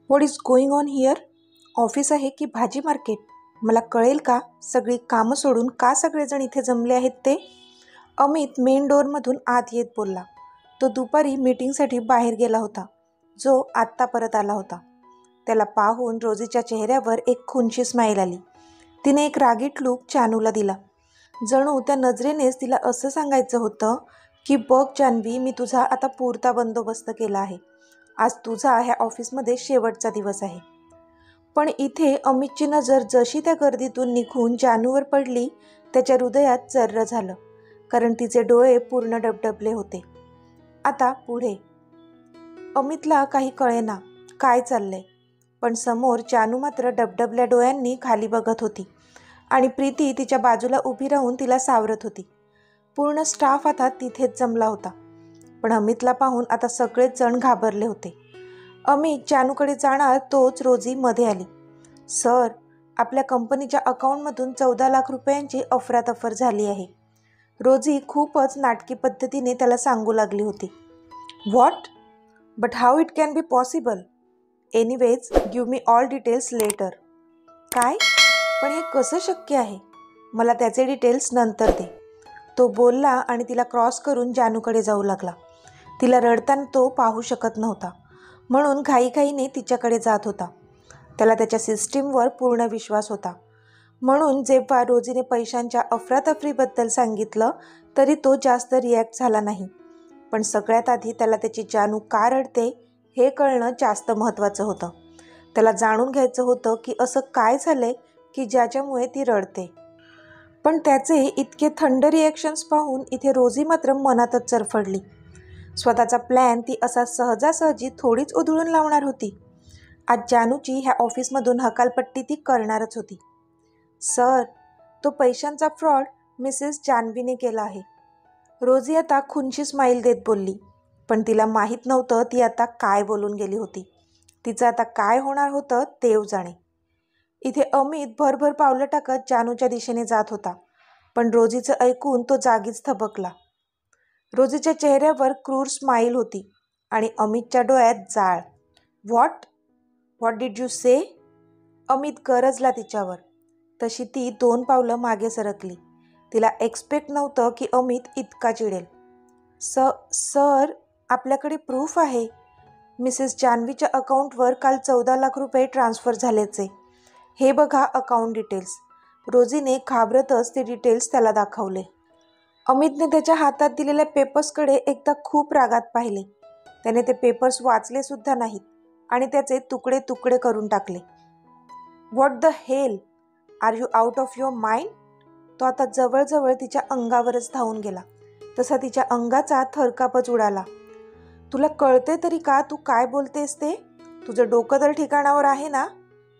What is going on here? Office आहे की भाजी मार्केट? मला कळेल का सगळी कामं सोडून का सगळेजण इथे जमले आहेत ते? अमित मेन डोअरमधून आत येत बोलला. तो दुपारी मीटिंगसाठी बाहेर गेला होता, जो आत्ता परत आला होता. त्याला पाहून रोजीच्या चेहऱ्यावर एक खुनशी स्माईल आली. तिने एक रागीट लूक चानूला दिला. जणू त्या नजरेनेच तिला असं सांगायचं होतं की बघ जानवी, मी तुझा आता पुरता बंदोबस्त केला आहे. आज तुझा ह्या ऑफिसमध्ये शेवटचा दिवस आहे. पण इथे अमितची नजर जशी त्या गर्दीतून निघून जानूवर पडली, त्याच्या हृदयात चर्र झालं, कारण तिचे डोळे पूर्ण डबडबले होते. आता पुढे अमितला काही कळेना काय चाललंय, पण समोर जानू मात्र डबडबल्या डोळ्यांनी खाली बघत होती आणि प्रीती तिच्या बाजूला उभी राहून तिला सावरत होती. पूर्ण स्टाफ आता तिथेच जमला होता, पण अमितला पाहून आता सगळेच जण घाबरले होते. अमित जानूकडे जाणार तोच रोजी मध्ये आली. सर, आपल्या कंपनीच्या अकाउंटमधून 14 लाख रुपयांची अफरातफर झाली आहे. रोजी खूपच नाटकी पद्धतीने त्याला सांगू लागली होती. What? But how it can be possible? Anyways, give me all details later. काय? पण हे कसं शक्य आहे? मला त्याचे डिटेल्स नंतर दे. तो बोलला आणि तिला क्रॉस करून जानूकडे जाऊ लागला. तिला रडताना तो पाहू शकत नव्हता, म्हणून घाईघाईने तिच्याकडे जात होता. त्याला त्याच्या सिस्टीमवर पूर्ण विश्वास होता, म्हणून जेव्हा रोजीने पैशांच्या अफरातफरीबद्दल सांगितलं तरी तो जास्त रिॲक्ट झाला नाही. पण सगळ्यात आधी त्याला त्याची जानू का रडते हे कळणं जास्त महत्त्वाचं होतं. त्याला जाणून घ्यायचं होतं की असं काय झालंय की ज्याच्यामुळे ती रडते. पण त्याचे इतके थंड रिॲक्शन्स पाहून इथे रोजी मात्र मनातच चरफडली. स्वतःचा प्लॅन ती असा सहजासहजी थोडीच उधळून लावणार होती. आज जानूची ह्या ऑफिसमधून हकालपट्टी ती करणारच होती. सर, तो पैशांचा फ्रॉड मिसेस जानवीने केला आहे. रोजी आता खुनशी स्माईल देत बोलली, पण तिला माहीत नव्हतं ती आता काय बोलून गेली होती. तिचं आता काय होणार होतं देव जाणे. इथे अमित भरभर पावलं टाकत जानूच्या दिशेने जात होता, पण रोजीचं ऐकून तो जागीच थबकला. रोजीच्या चेहऱ्यावर क्रूर स्माईल होती आणि अमितच्या डोळ्यात जाळ. व्हॉट डिड यू से? अमित गरजला तिच्यावर. तशी ती 2 पावलं मागे सरकली. तिला एक्सपेक्ट नव्हतं की अमित इतका चिडेल. सर, आपल्याकडे प्रूफ आहे. मिसेस जानवीच्या अकाउंटवर काल 14 लाख रुपये ट्रान्स्फर झाल्याचे. हे बघा अकाउंट डिटेल्स. रोजीने घाबरतच ते डिटेल्स त्याला दाखवले. अमितने त्याच्या हातात दिलेल्या पेपर्सकडे एकदा खूप रागात पाहिले. त्याने ते पेपर्स वाचले सुद्धा नाहीत आणि त्याचे तुकडे तुकडे करून टाकले. What the hell? Are you out of your mind? तो आता जवळजवळ तिच्या अंगावरच धावून गेला. तसा तिच्या अंगाचा थरकापच उडाला. तुला कळते तरी का तू काय बोलतेस ते? तुझं डोकं तर ठिकाणावर आहे ना?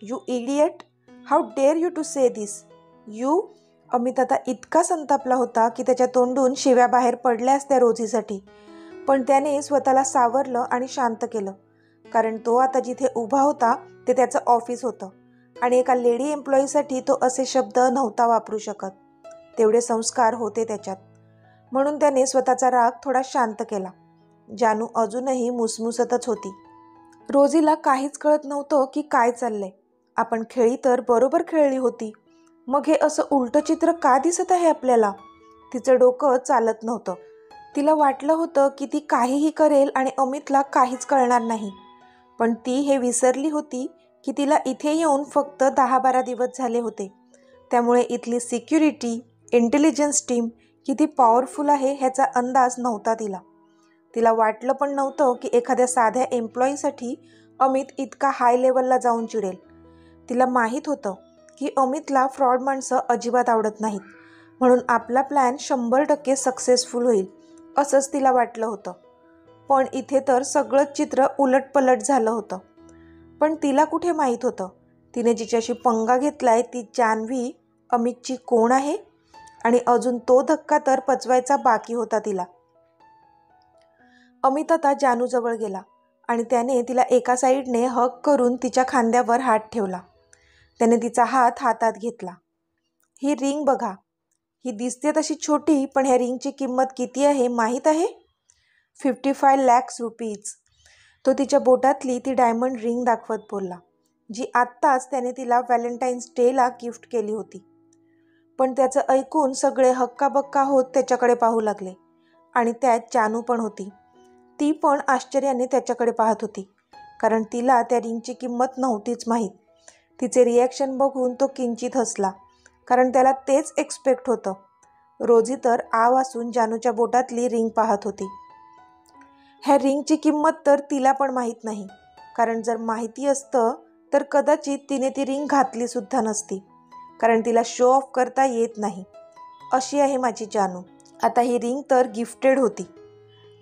You idiot, how dare you to say this? You? Amit आता इतका संतापला होता की त्याच्या तोंडून शिव्या बाहेर पडल्या असत्या रोजीसाठी, पण त्याने स्वतःला सावरलं आणि शांत केलं, कारण तो आता जिथे उभा होता ते त्याचं ऑफिस होतं आणि एका लेडी एम्प्लॉईसाठी तो असे शब्द नव्हता वापरू शकत. तेवढे संस्कार होते त्याच्यात, म्हणून त्याने स्वतःचा राग थोडा शांत केला. जानू अजूनही मुसमुसतच होती. रोजीला काहीच कळत नव्हतं की काय चाललंय. आपण खेळी तर बरोबर खेळली होती, मग हे असं उलटं चित्र का दिसत आहे आपल्याला? तिचं डोकं चालत नव्हतं. तिला वाटलं होतं की ती काहीही करेल आणि अमितला काहीच कळणार नाही, पण ती हे विसरली होती की तिला इथे येऊन फक्त 10-12 दिवस झाले होते. त्यामुळे इथली सिक्युरिटी, इंटेलिजन्स टीम किती पॉवरफुल आहे ह्याचा अंदाज नव्हता तिला. तिला वाटलं पण नव्हतं की एखाद्या साध्या एम्प्लॉईसाठी अमित इतका हाय लेवलला जाऊन चिडेल. तिला माहीत होतं की अमितला फ्रॉड माणसं अजिबात आवडत नाहीत, म्हणून आपला प्लॅन 100% सक्सेसफुल होईल असंच तिला वाटलं होतं. पण इथे तर सगळंच चित्र उलटपलट झालं होतं. पण तिला कुठे माहीत होतं तिने जिच्याशी पंगा घेतलाय ती जानवी अमितची कोण आहे, आणि अजून तो धक्का तर पचवायचा बाकी होता तिला. अमित आता जानूजवळ गेला आणि त्याने तिला एका साईडने हग करून तिच्या खांद्यावर हात ठेवला. त्याने तिचा हात हातात घेतला. ही रिंग बघा. ही दिसते तशी छोटी, पण ह्या रिंगची किंमत किती आहे माहीत आहे? 55 लाख रुपीज. तो तिच्या बोटातली ती डायमंड रिंग दाखवत बोलला, जी आत्ताच त्याने तिला व्हॅलेंटाईन्स डेला गिफ्ट केली होती. पण त्याचं ऐकून सगळे हक्काबक्का होत त्याच्याकडे पाहू लागले आणि त्यात जानू पण होती. ती पण आश्चर्याने त्याच्याकडे पाहत होती, कारण तिला त्या रिंगची किंमत नव्हतीच माहीत. तिचे रिॲक्शन बघून तो किंचित हसला, कारण त्याला तेच एक्सपेक्ट होतं. रोजी तर आ वासून जानूच्या बोटातली रिंग पाहत होती. ह्या रिंगची किंमत तर तिला पण माहीत नाही, कारण जर माहिती असतं तर कदाचित तिने ती रिंग घातलीसुद्धा नसती, कारण तिला शो ऑफ करता येत नाही. अशी आहे माझी जानू. आता ही रिंग तर गिफ्टेड होती.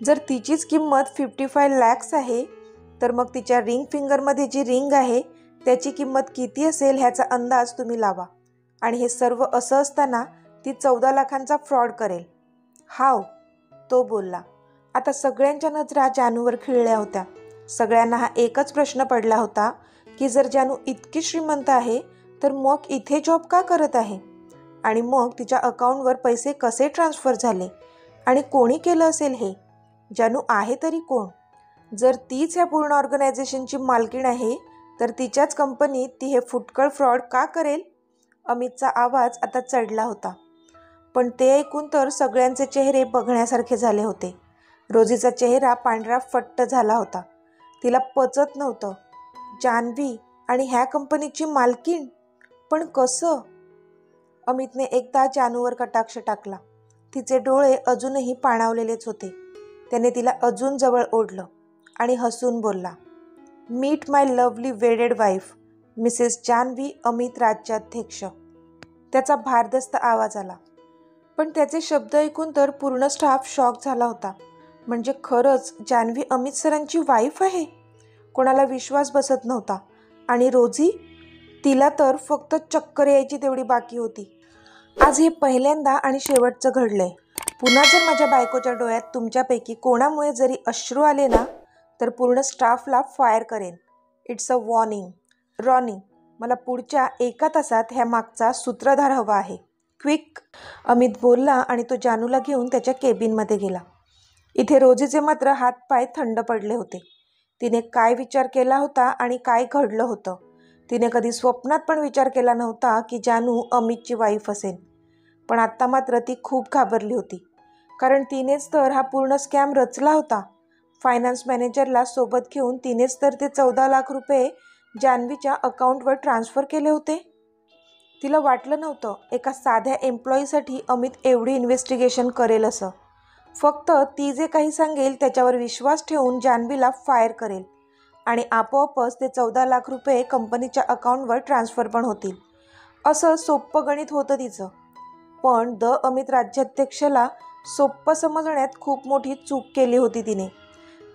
जर तिचीच किंमत 55 lakhs आहे, तर मग तिच्या रिंग फिंगरमध्ये जी रिंग आहे त्याची किंमत किती असेल ह्याचा अंदाज तुम्ही लावा. आणि हे सर्व असं असताना ती 14 लाखांचा फ्रॉड करेल. हाव, तो बोलला. आता सगळ्यांच्या नजरा जानूवर खिळल्या होत्या. सगळ्यांना हा एकच प्रश्न पडला होता की जर जानू इतकी श्रीमंत आहे तर मग इथे जॉब का करत आहे, आणि मग तिच्या अकाउंटवर पैसे कसे ट्रान्सफर झाले, आणि कोणी केलं असेल हे. जानू आहे तरी कोण? जर तीच ह्या पूर्ण ऑर्गनायझेशनची मालकीण आहे तर तिच्याच कंपनीत ती हे फुटकळ फ्रॉड का करेल? अमितचा आवाज आता चढला होता. पण ते ऐकून तर सगळ्यांचे चेहरे बघण्यासारखे झाले होते. रोजीचा चेहरा पांढरा फट्ट झाला होता. तिला पचत नव्हतं. जान्हवी आणि ह्या कंपनीची मालकीण? पण कसं? अमितने एकदा जानूवर कटाक्ष टाकला. तिचे डोळे अजूनही पाणावलेलेच होते. त्याने तिला अजून जवळ ओढलं आणि हसून बोलला, meet my lovely wedded wife, Mrs Janhavi Amit Rajyadhyaksha. त्याचा भारदस्त आवाज आला. पण त्याचे शब्द ऐकून तर पूर्ण स्टाफ शॉक झाला होता. म्हणजे खरंच जान्हवी अमित सरांची वाईफ आहे? कोणाला विश्वास बसत नव्हता. आणि रोजी? तिला तर फक्त चक्कर यायची तेवढी बाकी होती. आज हे पहिल्यांदा आणि शेवटचं घडलंय. पुन्हा जर माझ्या बायकोच्या डोळ्यात तुमच्यापैकी कोणामुळे जरी अश्रू आले ना, तर पूर्ण स्टाफला फायर करेन. It's a warning. रॉनिंग, मला पुढच्या 1 तासात ह्या मागचा सूत्रधार हवा आहे. क्विक. अमित बोलला आणि तो जानूला घेऊन त्याच्या केबिनमध्ये गेला. इथे रोजीचे मात्र हातपाय थंड पडले होते. तिने काय विचार केला होता आणि काय घडलं होतं? तिने कधी स्वप्नात पण विचार केला नव्हता की जानू अमितची वाईफ असेल. पण आत्ता मात्र ती खूप घाबरली होती, कारण तिनेच तर हा पूर्ण स्कॅम रचला होता. फायनान्स मॅनेजरला सोबत घेऊन तिनेच तर ते 14 लाख रुपये जान्हवीच्या अकाउंटवर ट्रान्सफर केले होते. तिला वाटलं नव्हतं एका साध्या एम्प्लॉईसाठी अमित एवढी इन्व्हेस्टिगेशन करेल असं. फक्त ती जे काही सांगेल त्याच्यावर विश्वास ठेवून जान्हवीला फायर करेल आणि आपोआपच ते 14 लाख रुपये कंपनीच्या अकाउंटवर ट्रान्सफर पण होतील. असं सोप्पं गणित होतं तिचं. पण अमित राज्याध्यक्षला सोप्पं समजण्यात खूप मोठी चूक केली होती तिने,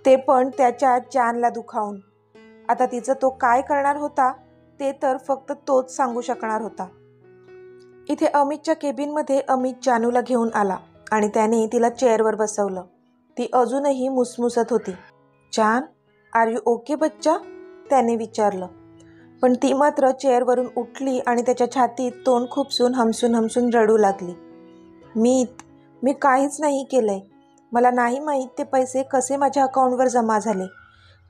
ते पण त्याच्या जानला दुखावून. आता तिचं तो काय करणार होता ते तर फक्त तोच सांगू शकणार होता. इथे अमितच्या केबिनमध्ये अमित जानूला घेऊन आला आणि त्याने तिला चेअरवर बसवलं. ती अजूनही मुसमुसत होती. जान, आर यू ओके बच्चा? त्याने विचारलं. पण ती मात्र चेअरवरून उठली आणि त्याच्या छातीत तोंड खुपसून हमसून हमसून रडू लागली. मी काहीच नाही केलंय. मला नाही माहीत ते पैसे कसे माझ्या अकाउंटवर जमा झाले.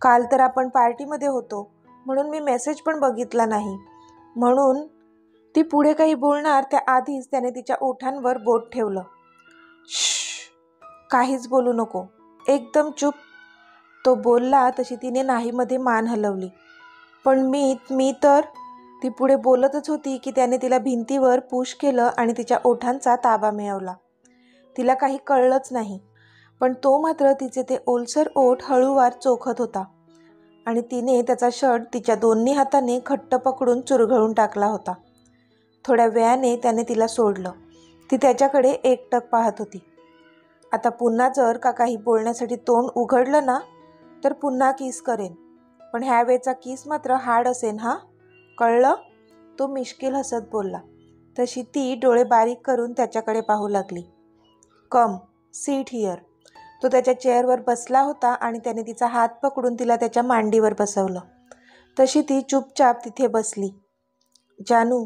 काल तर आपण पार्टीमध्ये होतो म्हणून मी मेसेज पण बघितला नाही. म्हणून ती पुढे काही बोलणार त्याआधीच त्याने तिच्या ओठांवर बोट ठेवलं. श्श, काहीच बोलू नको, एकदम चूप. तो बोलला तशी तिने नाहीमध्ये मान हलवली. पण मी तर. ती पुढे बोलतच होती की त्याने तिला भिंतीवर पुश केलं आणि तिच्या ओठांचा ताबा मिळवला. तिला काही कळलंच नाही, पण तो मात्र तिचे ते ओलसर ओठ हळूवार चोखत होता आणि तिने त्याचा शर्ट तिच्या दोन्ही हाताने घट्ट पकडून चुरघळून टाकला होता. थोड्या वेळाने त्याने तिला सोडलं. ती त्याच्याकडे एकटक पाहत होती. आता पुन्हा जर का काही बोलण्यासाठी तोंड उघडलं ना तर पुन्हा किस करेन, पण ह्या वेळचा किस मात्र हार्ड असेल हां, कळलं? तो मिश्किल हसत बोलला. तशी ती डोळे बारीक करून त्याच्याकडे पाहू लागली. कम सीट हिअर. तो त्याच्या चेअरवर बसला होता आणि त्याने तिचा हात पकडून तिला त्याच्या मांडीवर बसवलं. तशी ती चुपचाप तिथे बसली. जानू,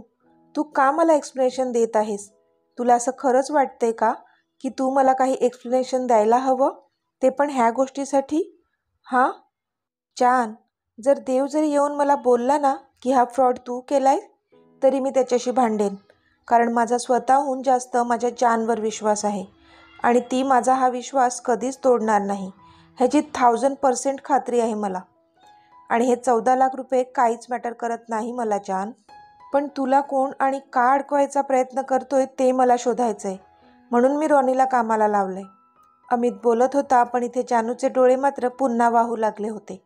तू का मला एक्सप्लेनेशन देत आहेस? तुला असं खरंच वाटतंय का की तू मला काही एक्सप्लेनेशन द्यायला हवं, ते पण ह्या गोष्टीसाठी? हां? जान, जर देव जरी येऊन मला बोलला ना की हा फ्रॉड तू केलाय, तरी मी त्याच्याशी भांडेन, कारण माझा स्वतःहून जास्त माझ्या जानवर विश्वास आहे आणि ती माझा हा विश्वास कधीच तोडणार नाही, ह्याची 1000% खात्री आहे मला. आणि हे 14 लाख रुपये काहीच मॅटर करत नाही मला जान, पण तुला कोण आणि का अडकवायचा प्रयत्न करतोय ते मला शोधायचं आहे, म्हणून मी रॉनीला कामाला लावलंय. अमित बोलत होता, पण इथे जानूचे डोळे मात्र पुन्हा वाहू लागले होते.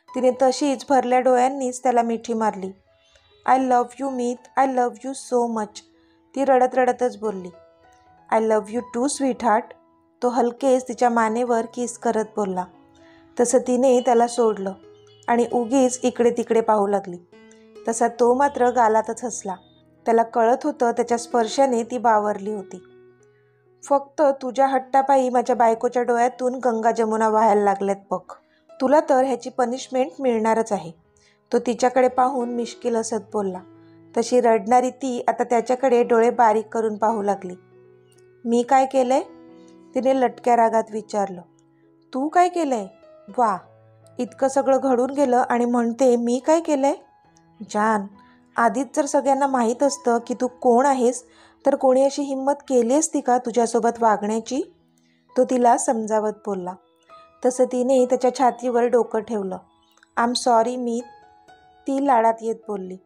तिने तशीच भरल्या डोळ्यांनीच त्याला मिठी मारली. I love you Meet, I love you so much, ती रडत रडतच बोलली. I love you too sweetheart, तो हलकेच तिच्या मानेवर किस करत बोलला. तसं तिने त्याला सोडलं आणि उगीच इकडे तिकडे पाहू लागली. तसा तो मात्र गालातच हसला. त्याला कळत होतं त्याच्या स्पर्शाने ती बावरली होती. फक्त तुझ्या हट्टापायी माझ्या बायकोच्या डोळ्यातून गंगा जमुना व्हायला लागल्यात बघ, तुला तर ह्याची पनिशमेंट मिळणारच आहे, तो तिच्याकडे पाहून मिश्किल हसत बोलला. तशी रडणारी ती आता त्याच्याकडे डोळे बारीक करून पाहू लागली. मी काय केलंय, तिने लटक्या रागात विचारलं. तू काय केलंय? वा, इतकं सगळं घडून गेलं आणि म्हणते मी काय केलंय? जान, आधीच जर सगळ्यांना माहीत असतं की तू कोण आहेस, तर कोणी अशी हिंमत केली असती का तुझ्यासोबत वागण्याची, तो तिला समजावत बोलला. तसं तिने त्याच्या छातीवर डोकं ठेवलं. आय एम सॉरी मीत, ती लाडात येत बोलली.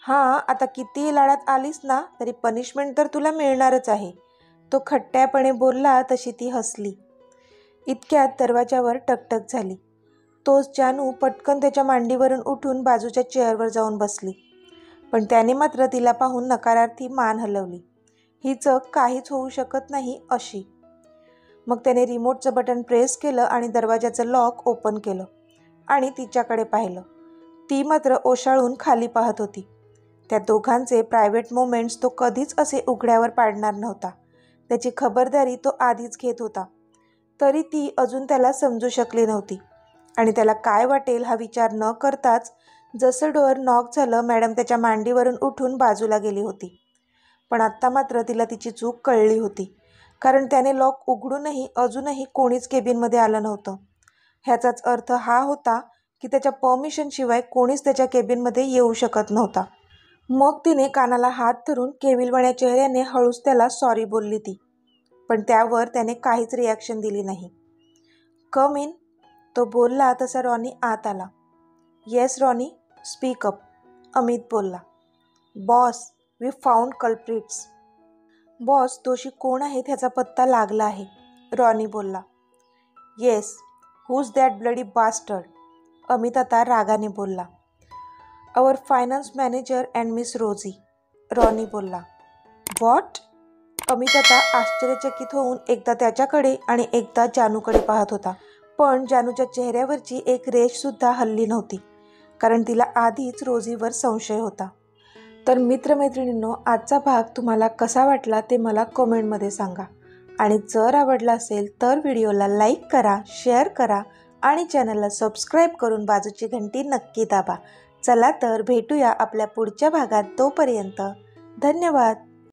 हां, आता कितीही लाडात आलीस ना तरी पनिशमेंट तर तुला मिळणारच आहे, तो खट्ट्यापणे बोलला. तशी ती हसली. इतक्यात दरवाजावर टकटक झाली. तोच जानू पटकन त्याच्या मांडीवरून उठून बाजूच्या चेअरवर जाऊन बसली, पण त्याने मात्र तिला पाहून नकारार्थी मान हलवली. हिचं काहीच होऊ शकत नाही अशी. मग त्याने रिमोटचं बटन प्रेस केलं आणि दरवाजाचं लॉक ओपन केलं आणि तिच्याकडे पाहिलं. ती मात्र ओशाळून खाली पाहत होती. त्या दोघांचे प्रायव्हेट मोमेंट्स तो कधीच असे उघड्यावर पाडणार नव्हता, त्याची खबरदारी तो आधीच घेत होता. तरी ती अजून त्याला समजू शकली नव्हती आणि त्याला काय वाटेल हा विचार न करताच जसं डोअर नॉक झालं, मॅडम त्याच्या मांडीवरून उठून बाजूला गेली होती. पण आत्ता मात्र तिला तिची चूक कळली होती, कारण त्याने लॉक उघडूनही अजूनही कोणीच केबिनमध्ये आलं नव्हतं. ह्याचाच अर्थ हा होता की त्याच्या परमिशनशिवाय कोणीच त्याच्या केबिनमध्ये येऊ शकत नव्हता. मग तिने कानाला हात धरून केविलवाण्या चेहऱ्याने हळूच त्याला सॉरी बोलली ती, पण त्यावर त्याने काहीच रिॲक्शन दिली नाही. कम इन, तो बोलला तसा रॉनी आत आला. Yes Ronnie, speak up, Amit बोलला. Boss, we found culprits. Boss, दोषी कोण आहेत ह्याचा पत्ता लागला आहे, रॉनी बोलला. Yes, who's that bloody bastard, Amit आता रागाने बोलला. Our finance manager and Miss Rosy, Ronnie बोलला. व्हॉट? अमित आता आश्चर्यचकित होऊन एकदा त्याच्याकडे आणि एकदा जानूकडे पाहत होता, पण जानूच्या चेहऱ्यावरची एक रेषसुद्धा हलली नव्हती, कारण तिला आधीच रोझीवर संशय होता. तर मित्रमैत्रिणींनो, आजचा भाग तुम्हाला कसा वाटला ते मला कमेंटमध्ये सांगा आणि जर आवडला असेल तर व्हिडिओला लाईक करा, शेअर करा आणि चॅनलला सबस्क्राईब करून बाजूची घंटी नक्की दाबा. चला तर भेटूया आपल्या पुढच्या भागात. तोपर्यंत धन्यवाद.